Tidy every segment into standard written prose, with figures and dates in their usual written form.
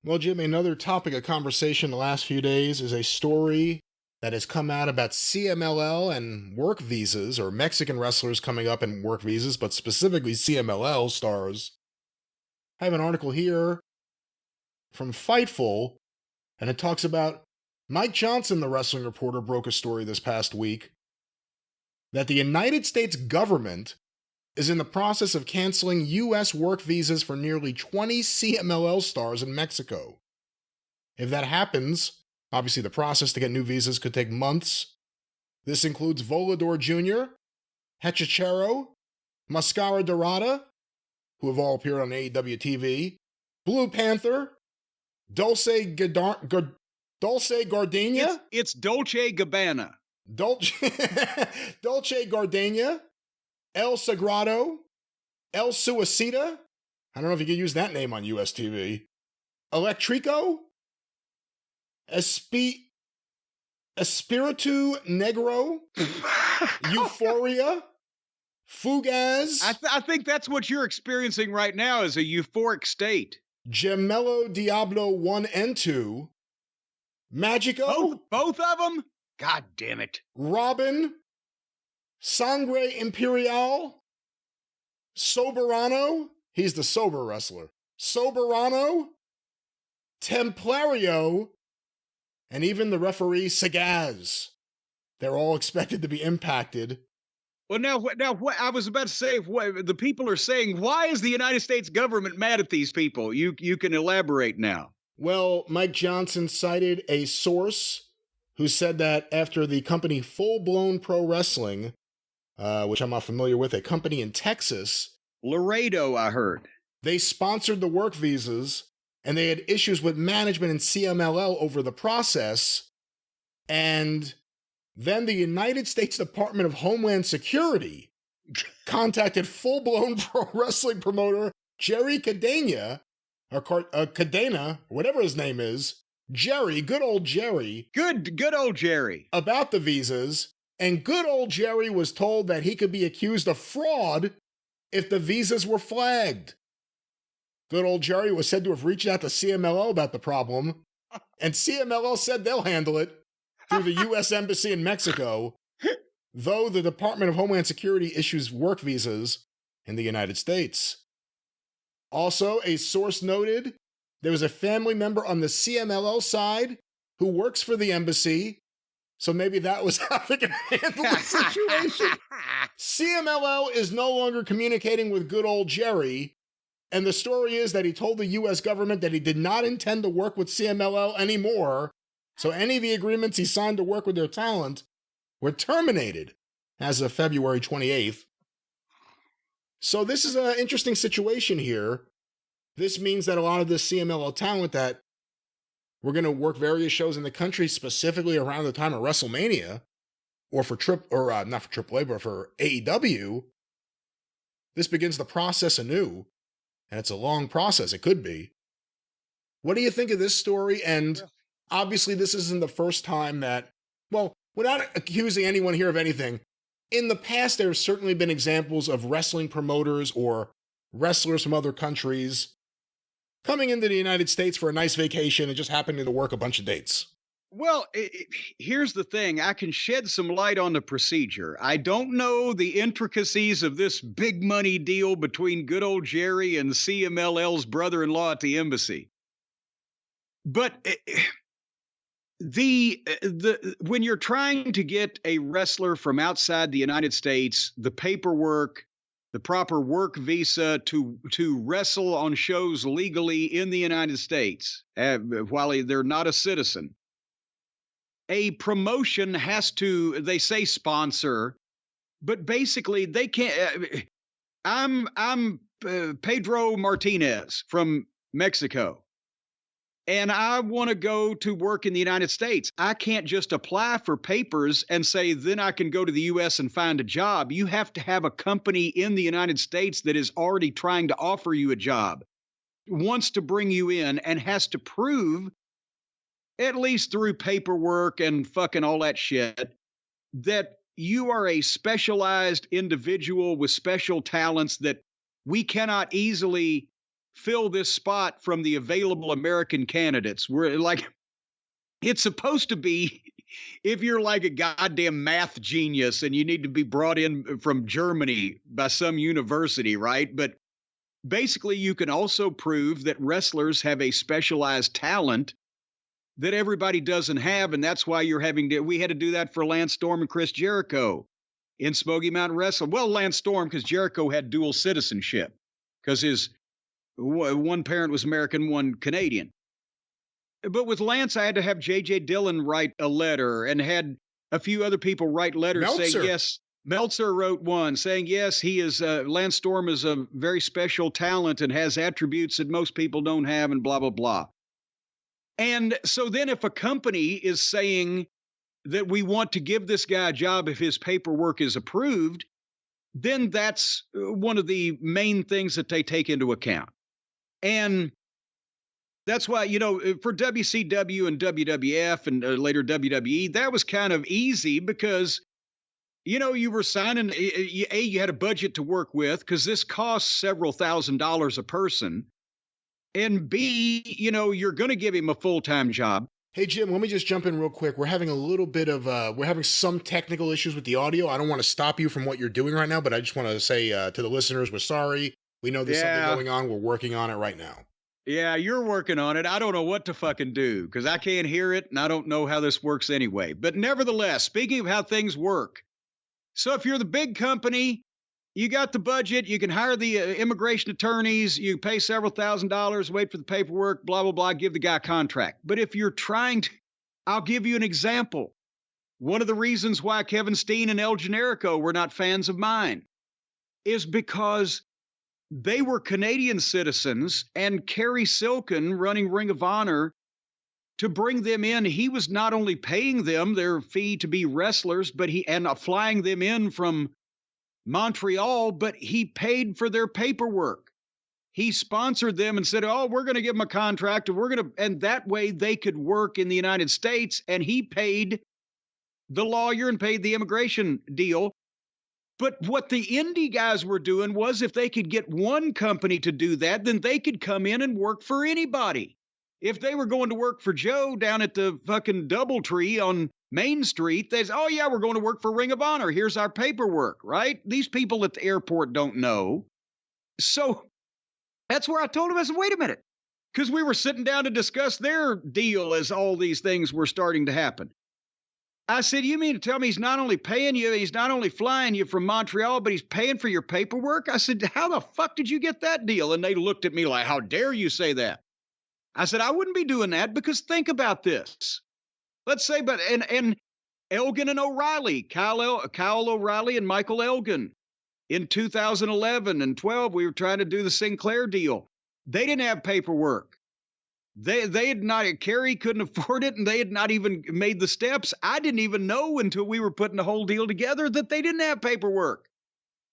Well, Jimmy, another topic of conversation the last few days is a story that has come out about CMLL and work visas, or Mexican wrestlers coming up in work visas, but specifically CMLL stars. I have an article here from Fightful, and it talks about Mike Johnson, the wrestling reporter, broke a story this past week that the United States government is in the process of canceling U.S. work visas for nearly 20 CMLL stars in Mexico. If that happens, obviously the process to get new visas could take months. This includes Volador Jr., Hechicero, Mascara Dorada, who have all appeared on AEW TV, Blue Panther, Dulce Gardenia. It's Dolce Gabbana. Dolce Gardenia, El Sagrado, El Suicida. I don't know if you can use that name on US TV. Electrico, Espiritu Negro, Euphoria, Fugaz. I think that's what you're experiencing right now is a euphoric state. Gemello Diablo 1 and 2, Magico. Both of them? God damn it. Robin, Sangre Imperial, Soberano. He's the sober wrestler. Soberano, Templario, and even the referee Sagaz. They're all expected to be impacted. Well, now, what I was about to say, what the people are saying, why is the United States government mad at these people? You can elaborate now. Well, Mike Johnson cited a source who said that after the company Full Blown Pro Wrestling, which I'm not familiar with, a company in Texas. Laredo, I heard. They sponsored the work visas, and they had issues with management and CMLL over the process. And then the United States Department of Homeland Security contacted Full Blown Pro Wrestling promoter Jerry Cadena, or Cadena, whatever his name is, Jerry, good old Jerry. Good old Jerry. About the visas, and good old Jerry was told that he could be accused of fraud if the visas were flagged. Good old Jerry was said to have reached out to CMLL about the problem, and CMLL said they'll handle it through the U.S. Embassy in Mexico, though the Department of Homeland Security issues work visas in the United States. Also, a source noted there was a family member on the CMLL side who works for the embassy, so maybe that was how they can handle the situation. CMLL is no longer communicating with good old Jerry, and the story is that he told the U.S. government that he did not intend to work with CMLL anymore, so any of the agreements he signed to work with their talent were terminated as of February 28th. So this is an interesting situation here. This means that a lot of the CMLL talent that we're going to work various shows in the country specifically around the time of WrestleMania, or for not for AAA, but for AEW, this begins the process anew, and it's a long process. It could be. What do you think of this story? And obviously, this isn't the first time that, well, without accusing anyone here of anything, in the past, there's certainly been examples of wrestling promoters or wrestlers from other countries coming into the United States for a nice vacation and just happening to work a bunch of dates. Well, here's the thing. I can shed some light on the procedure. I don't know the intricacies of this big money deal between good old Jerry and CMLL's brother-in-law at the embassy. But when you're trying to get a wrestler from outside the United States, the paperwork, the proper work visa to wrestle on shows legally in the United States while they're not a citizen, a promotion has to, they say sponsor, but basically they can't. I'm Pedro Martinez from Mexico, and I want to go to work in the United States. I can't just apply for papers and say, then I can go to the U.S. and find a job. You have to have a company in the United States that is already trying to offer you a job, wants to bring you in, and has to prove, at least through paperwork and fucking all that shit, that you are a specialized individual with special talents that we cannot easily fill this spot from the available American candidates. We're like, it's supposed to be if you're like a goddamn math genius and you need to be brought in from Germany by some university, right? But basically, you can also prove that wrestlers have a specialized talent that everybody doesn't have. And that's why we had to do that for Lance Storm and Chris Jericho in Smoky Mountain Wrestling. Well, Lance Storm, because Jericho had dual citizenship, because his one parent was American, one Canadian. But with Lance, I had to have J.J. Dillon write a letter and had a few other people write letters saying, yes. Meltzer wrote one saying, yes, he is, Lance Storm is a very special talent and has attributes that most people don't have, and blah, blah, blah. And so then if a company is saying that we want to give this guy a job if his paperwork is approved, then that's one of the main things that they take into account. And that's why, for WCW and WWF and later WWE, that was kind of easy because, you were signing, you had a budget to work with because this costs several $1,000s a person. And B, you're going to give him a full-time job. Hey, Jim, let me just jump in real quick. We're having a little bit of, we're having some technical issues with the audio. I don't want to stop you from what you're doing right now, but I just want to say to the listeners, we're sorry. We know there's something going on. We're working on it right now. Yeah, you're working on it. I don't know what to fucking do because I can't hear it and I don't know how this works anyway. But nevertheless, speaking of how things work. So if you're the big company, you got the budget, you can hire the immigration attorneys, you pay several $1,000s, wait for the paperwork, blah, blah, blah, give the guy a contract. But if you're I'll give you an example. One of the reasons why Kevin Steen and El Generico were not fans of mine is because they were Canadian citizens, and Kerry Silken, running Ring of Honor, to bring them in, he was not only paying them their fee to be wrestlers, but flying them in from Montreal, but he paid for their paperwork. He sponsored them and said, oh, we're going to give them a contract and that way they could work in the United States. And he paid the lawyer and paid the immigration deal. But what the indie guys were doing was if they could get one company to do that, then they could come in and work for anybody. If they were going to work for Joe down at the fucking Doubletree on Main Street, they say, oh yeah, we're going to work for Ring of Honor. Here's our paperwork, right? These people at the airport don't know. So that's where I told him, I said, wait a minute. Because we were sitting down to discuss their deal as all these things were starting to happen. I said, you mean to tell me he's not only paying you, he's not only flying you from Montreal, but he's paying for your paperwork? I said, how the fuck did you get that deal? And they looked at me like, how dare you say that? I said, I wouldn't be doing that because think about this. Let's say, and Elgin and O'Reilly, Kyle O'Reilly and Michael Elgin in 2011 and 12, we were trying to do the Sinclair deal. They didn't have paperwork. They had not, Kerry couldn't afford it, and they had not even made the steps. I didn't even know until we were putting the whole deal together that they didn't have paperwork.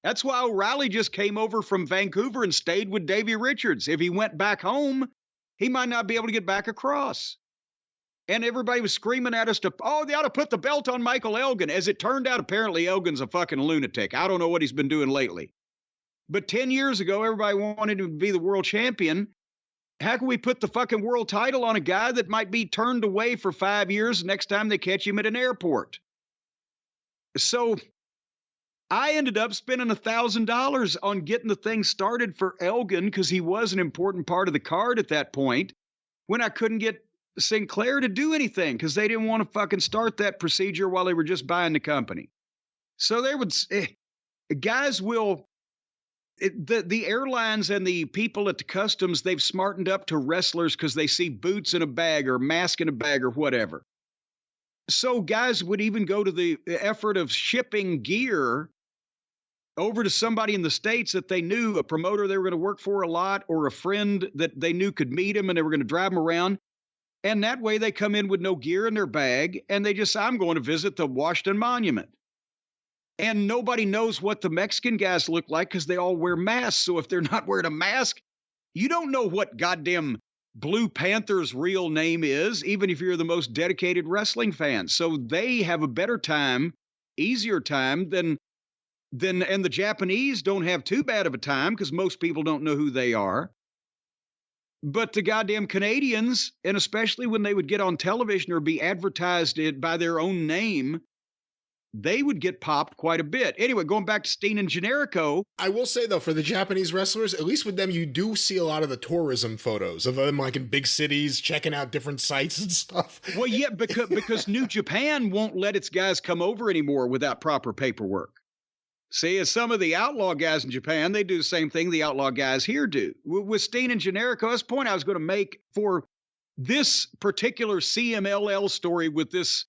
That's why O'Reilly just came over from Vancouver and stayed with Davey Richards. If he went back home, he might not be able to get back across. And everybody was screaming at us they ought to put the belt on Michael Elgin. As it turned out, apparently Elgin's a fucking lunatic. I don't know what he's been doing lately. But 10 years ago, everybody wanted him to be the world champion. How can we put the fucking world title on a guy that might be turned away for 5 years next time they catch him at an airport? So I ended up spending $1,000 on getting the thing started for Elgin because he was an important part of the card at that point when I couldn't get Sinclair to do anything because they didn't want to fucking start that procedure while they were just buying the company. So they would, guys will, the airlines and the people at the customs, they've smartened up to wrestlers because they see boots in a bag or mask in a bag or whatever. So guys would even go to the effort of shipping gear over to somebody in the States that they knew, a promoter they were going to work for a lot or a friend that they knew could meet him and they were going to drive him around. And that way they come in with no gear in their bag and they just say, I'm going to visit the Washington Monument. And nobody knows what the Mexican guys look like because they all wear masks. So if they're not wearing a mask, you don't know what goddamn Blue Panther's real name is, even if you're the most dedicated wrestling fan. So they have a better time, easier time than and the Japanese don't have too bad of a time because most people don't know who they are. But the goddamn Canadians, and especially when they would get on television or be advertised by their own name, they would get popped quite a bit. Anyway, going back to Steen and Generico. I will say, though, for the Japanese wrestlers, at least with them, you do see a lot of the tourism photos of them, like in big cities, checking out different sites and stuff. Well, yeah, because New Japan won't let its guys come over anymore without proper paperwork. See, as some of the outlaw guys in Japan, they do the same thing the outlaw guys here do. With Steen and Generico, that's the point I was going to make for this particular CMLL story with this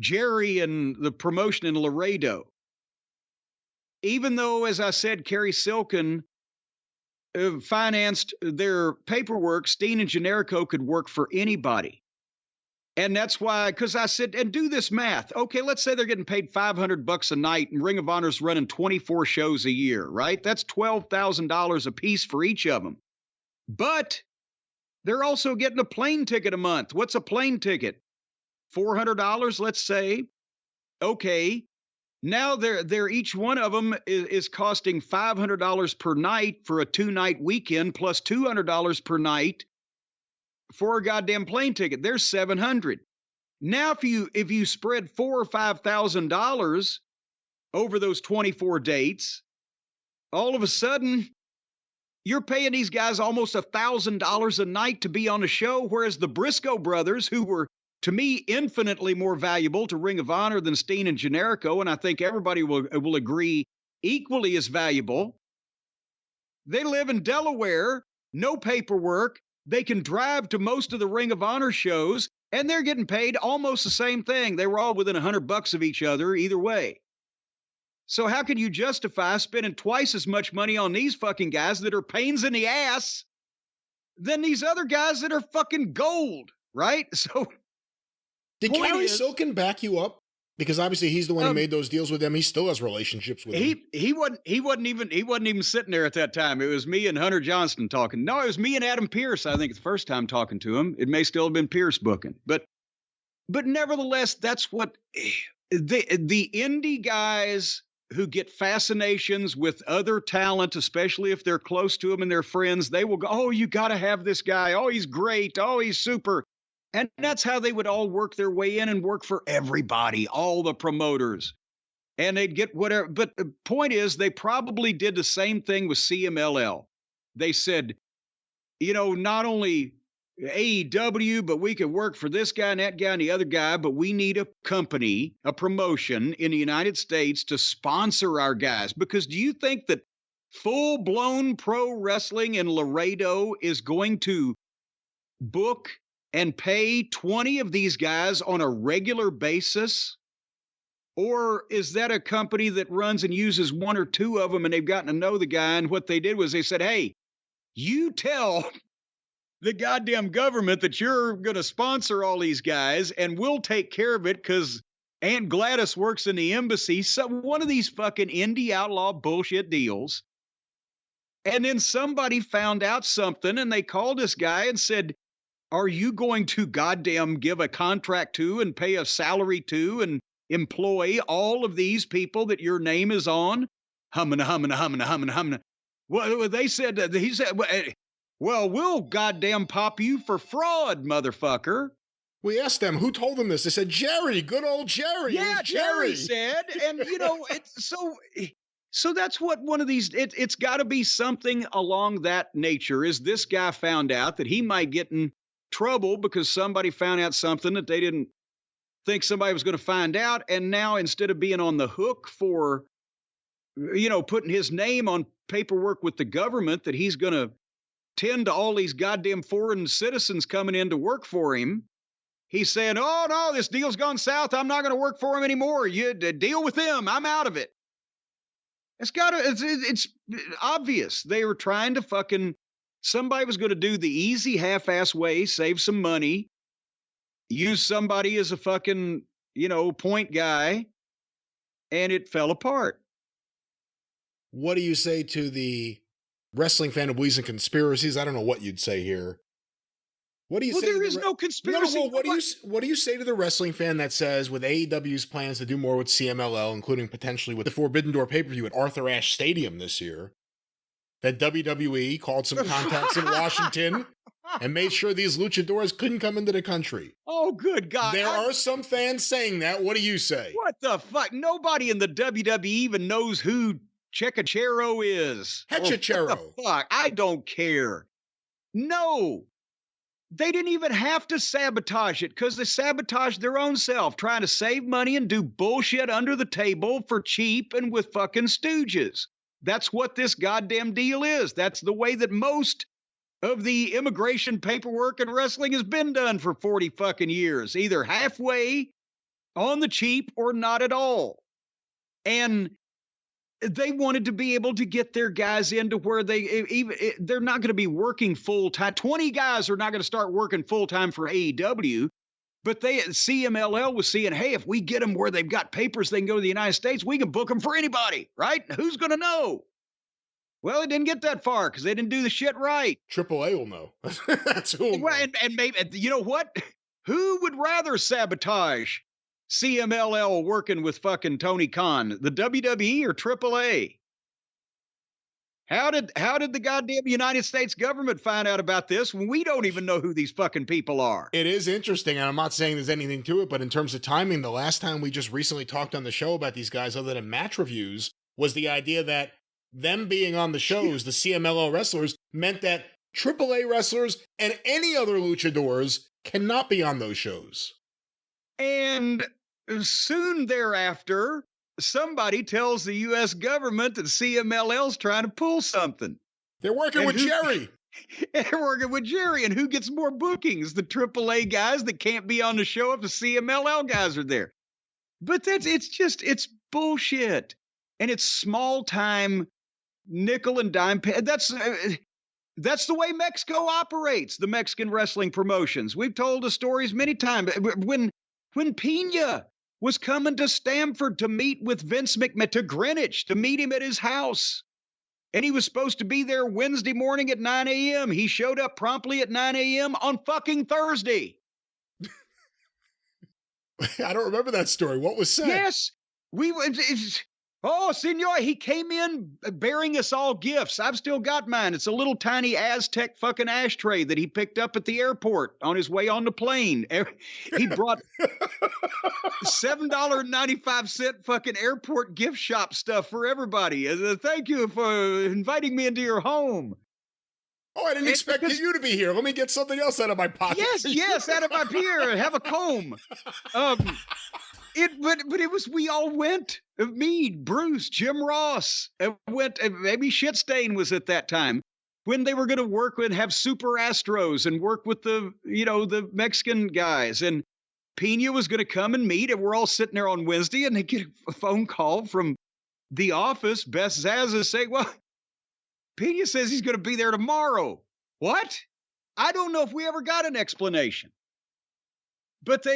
Jerry and the promotion in Laredo. Even though, as I said, Kerry Silken financed their paperwork, Steen and Generico could work for anybody. And that's why, because I said, and do this math. Okay, let's say they're getting paid $500 a night and Ring of Honor's running 24 shows a year, right? That's $12,000 a piece for each of them. But they're also getting a plane ticket a month. What's a plane ticket? $400, let's say. Okay, now they're each one of them is costing $500 per night for a 2-night weekend, plus $200 per night for a goddamn plane ticket. There's $700. Now, if you spread $4,000 or $5,000 over those 24 dates, all of a sudden you're paying these guys almost $1,000 a night to be on a show, whereas the Briscoe brothers, who were, to me, infinitely more valuable to Ring of Honor than Steen and Generico, and I think everybody will agree equally as valuable. They live in Delaware, no paperwork. They can drive to most of the Ring of Honor shows, and they're getting paid almost the same thing. They were all within $100 of each other either way. So how can you justify spending twice as much money on these fucking guys that are pains in the ass than these other guys that are fucking gold, right? So did Kerry Silken back you up? Because obviously he's the one who made those deals with them. He still has relationships with them. He wasn't even sitting there at that time. It was me and Hunter Johnston talking. No, it was me and Adam Pierce. I think the first time talking to him. It may still have been Pierce booking, but nevertheless, that's what the indie guys who get fascinations with other talent, especially if they're close to them and they're friends, they will go, "Oh, you got to have this guy. Oh, he's great. Oh, he's super." And that's how they would all work their way in and work for everybody, all the promoters. And they'd get whatever. But the point is, they probably did the same thing with CMLL. They said, not only AEW, but we could work for this guy and that guy and the other guy, but we need a company, a promotion in the United States to sponsor our guys. Because do you think that full-blown pro wrestling in Laredo is going to book and pay 20 of these guys on a regular basis? Or is that a company that runs and uses one or two of them and they've gotten to know the guy, and what they did was they said, "Hey, you tell the goddamn government that you're going to sponsor all these guys and we'll take care of it because Aunt Gladys works in the embassy." So one of these fucking indie outlaw bullshit deals. And then somebody found out something and they called this guy and said, "Are you going to goddamn give a contract to and pay a salary to and employ all of these people that your name is on?" Humming. Well, they said, he said, "Well, we'll goddamn pop you for fraud, motherfucker." We asked them, who told them this? They said, Jerry, good old Jerry. Yeah, Jerry said. And, it's so that's what one of these, it's got to be something along that nature. Is this guy found out that he might get in trouble because somebody found out something that they didn't think somebody was going to find out, and now instead of being on the hook for putting his name on paperwork with the government that he's going to tend to all these goddamn foreign citizens coming in to work for him, he's saying, "Oh no, this deal's gone south. I'm not going to work for him anymore. You deal with them. I'm out of it." It's obvious they were trying to fucking, somebody was going to do the easy half-ass way, save some money, use somebody as a fucking, point guy, and it fell apart. What do you say to the wrestling fan who believes in conspiracies? I don't know what you'd say here. What do you say? There is no conspiracy. No, what do you say to the wrestling fan that says, with AEW's plans to do more with CMLL, including potentially with the Forbidden Door pay-per-view at Arthur Ashe Stadium this year, that WWE called some contacts in Washington and made sure these luchadors couldn't come into the country. Oh, good God. There are some fans saying that. What do you say? What the fuck? Nobody in the WWE even knows who Chekachero is. Hechachero. What the fuck? I don't care. No. They didn't even have to sabotage it because they sabotaged their own self, trying to save money and do bullshit under the table for cheap and with fucking stooges. That's what this goddamn deal is. That's the way that most of the immigration paperwork in wrestling has been done for 40 fucking years, either halfway, on the cheap, or not at all. And they wanted to be able to get their guys into where they're not going to be working full time. 20 guys are not going to start working full time for AEW, but CMLL was seeing, hey, if we get them where they've got papers, they can go to the United States. We can book them for anybody, right? Who's going to know? Well, it didn't get that far because they didn't do the shit right. AAA will know. That's who will know. And maybe, you know what? Who would rather sabotage CMLL working with fucking Tony Khan, the WWE or AAA? How did the goddamn United States government find out about this when we don't even know who these fucking people are? It is interesting, and I'm not saying there's anything to it, but in terms of timing, the last time we just recently talked on the show about these guys other than match reviews was the idea that them being on the shows, the CMLL wrestlers, meant that AAA wrestlers and any other luchadors cannot be on those shows. And soon thereafter, somebody tells the U.S. government that CMLL's trying to pull something. They're working with Jerry. They're working with Jerry. And who gets more bookings? The AAA guys that can't be on the show if the CMLL guys are there. But it's bullshit. And it's small time nickel and dime. That's the way Mexico operates, the Mexican wrestling promotions. We've told the stories many times. When Pena was coming to Stamford to meet with Vince McMahon, to Greenwich, to meet him at his house. And he was supposed to be there Wednesday morning at 9 a.m. He showed up promptly at 9 a.m. on fucking Thursday. I don't remember that story. What was said? Yes. Oh, senor, he came in bearing us all gifts. I've still got mine. It's a little tiny Aztec fucking ashtray that he picked up at the airport on his way on the plane. He brought $7.95 fucking airport gift shop stuff for everybody. Thank you for inviting me into your home. Oh, I didn't expect you to be here. Let me get something else out of my pocket. Yes, out of my beer. Have a comb. But it was, we all went. Me, Bruce, Jim Ross went. Maybe Shitstain was at that time when they were going to work with, have Super Astros and work with the Mexican guys. And Pena was going to come and meet, and we're all sitting there on Wednesday, and they get a phone call from the office. Beth Zazza saying, well, Pena says he's going to be there tomorrow. What? I don't know if we ever got an explanation. But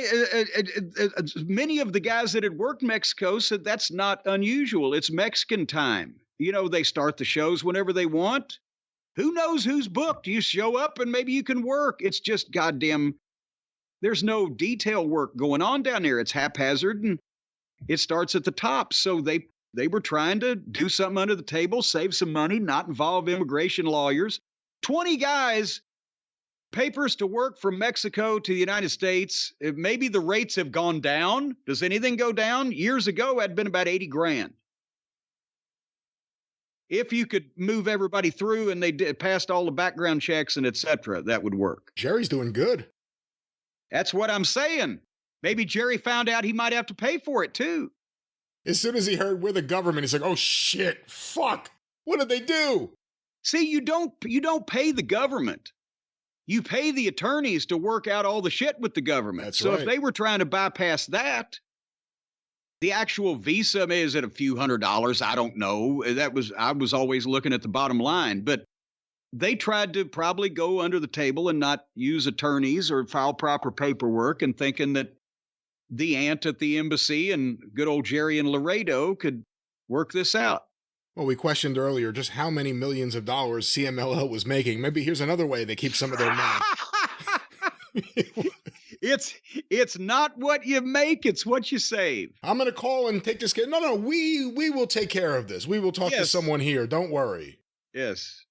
many of the guys that had worked Mexico said that's not unusual. It's Mexican time. You know, they start the shows whenever they want. Who knows who's booked? You show up and maybe you can work. It's just goddamn, there's no detail work going on down there. It's haphazard and it starts at the top. So they were trying to do something under the table, save some money, not involve immigration lawyers. 20 guys, papers to work from Mexico to the United States. Maybe the rates have gone down. Does anything go down? Years ago, it had been about $80,000. If you could move everybody through and they passed all the background checks and et cetera, that would work. Jerry's doing good. That's what I'm saying. Maybe Jerry found out he might have to pay for it too. As soon as he heard we're the government, he's like, oh shit, fuck. What did they do? See, you don't pay the government. You pay the attorneys to work out all the shit with the government. That's so right. If they were trying to bypass that, the actual visa, is it a few $100s? I don't know. I was always looking at the bottom line, but they tried to probably go under the table and not use attorneys or file proper paperwork and thinking that the aunt at the embassy and good old Jerry in Laredo could work this out. Well, we questioned earlier just how many millions of dollars CMLL was making. Maybe here's another way they keep some of their money. It's not what you make, it's what you save. I'm going to call and take this kid. No, we will take care of this. We will talk to someone here. Don't worry. Yes.